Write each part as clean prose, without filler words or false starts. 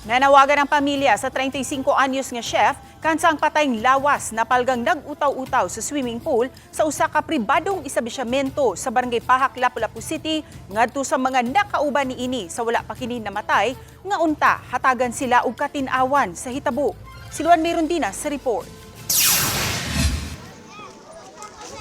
Nanawagan ang pamilya sa 35 anyos nga chef kansang patayng lawas na palgang nag-utaw-utaw sa swimming pool sa usa ka pribadong establishmento sa barangay Pahak, Lapu-Lapu City ngadto sa mga nakauban niini sa wala pa kini namatay nga unta hatagan sila og katin-awan sa hitabo. Siluan Merondina sa report.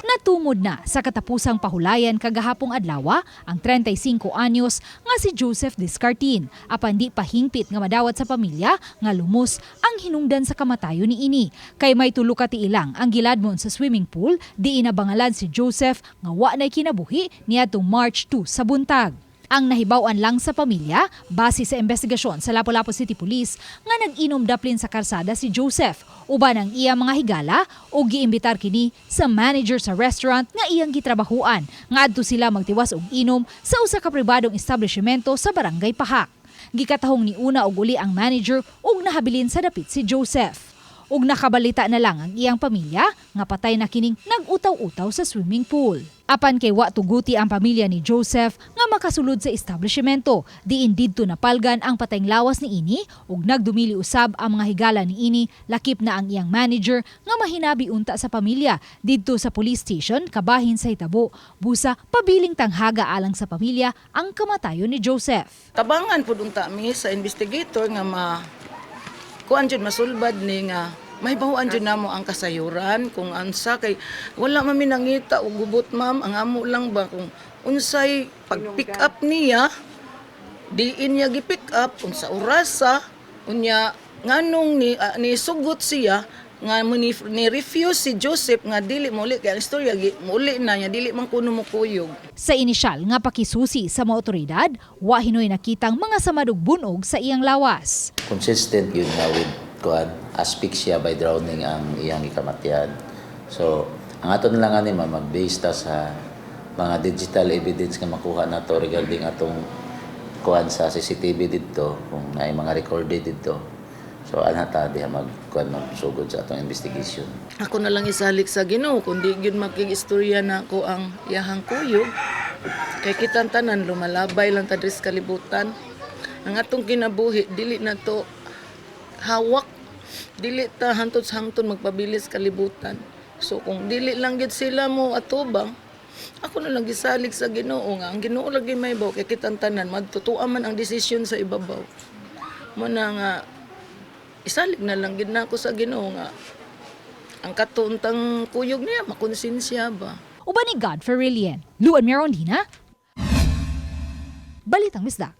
Natumod na sa katapusang pahulayan kagahapong adlaw ang 35 anyos nga si Joseph Discartin apan di pahingpit nga madawat sa pamilya nga lumos ang hinungdan sa kamatayon niini kay may tulo ka tiilang ang giladmon sa swimming pool di inabangalan si Joseph nga wa nay kinabuhi niadtong March 2 sa buntag. Ang nahibaw-an lang sa pamilya, base sa investigasyon sa Lapu-Lapu City Police, nga nag-inom daplin sa karsada si Joseph, uban ang iya mga higala o giimbitar kini sa manager sa restaurant nga iyang gitrabahuan, nga adto sila magtiwas og inom sa usa ka pribadong establishmento sa barangay Pahak. Gikatahong ni una og uli ang manager ug nahabilin sa dapit si Joseph. Ug nakabalita na lang ang iyang pamilya nga patay na kining nag-utaw-utaw sa swimming pool. Apan kay wa tuguti ang pamilya ni Joseph nga makasulod sa establishmento, diin didto napalgan ang patayng lawas ni ini ug nagdumili usab ang mga higala ni ini lakip na ang iyang manager nga mahinabi unta sa pamilya didto sa police station kabahin sa hitabo. Busa pabiling tanghaga alang sa pamilya ang kamatayon ni Joseph. Tabangan pud unta mi sa investigator nga kuan jud masulbad ni nga may bahuan jud namo ang kasayuran kung ansa kay wala man mi nangita og gubot ma'am, ang amo lang ba kung unsay pag-pick up niya diin niya gi-pick up unsa orasa unya nganong ni sugot siya nga ni refuse si Joseph nga dili muli kay ang istorya muli na niya dili man kuno mo kuyog. Sa inisyal nga pakisusi sa mga otoridad, wa hinoy nakitang mga samadug bunog sa iyang lawas. Consistent yun na with asphyxia by drowning ang iyang ikamatyan. So, ang ato na lang ani mag-base ta sa mga digital evidence nga makuha nato regarding atong kuan sa CCTV dito, kung may mga recorded dito. So, anata diha magkuan sugod sa atong investigation. Ako na lang isalik sa Ginoo kundi gyud makig-istorya na ko ang iyahang kuyog. Kay kitang tanan lumalabay lang ta dres kalibutan. Ang atong kinabuhi dili na to hawak, dili ta hangtod-hangtod magpabilis kalibutan. So kung dili lang gyud sila mo atubang, ako na lang gisalig sa Ginoo nga ang Ginoo lagi may baw kay kitang tanan magtutuan man ang desisyon sa ibabaw. Mo na nga isalig na lang gid nako sa Ginoo nga ang katuntang kuyog niya makonsensya ba. Uban ni Godfrey Rillian, Luan Merondina, Balitang Misda.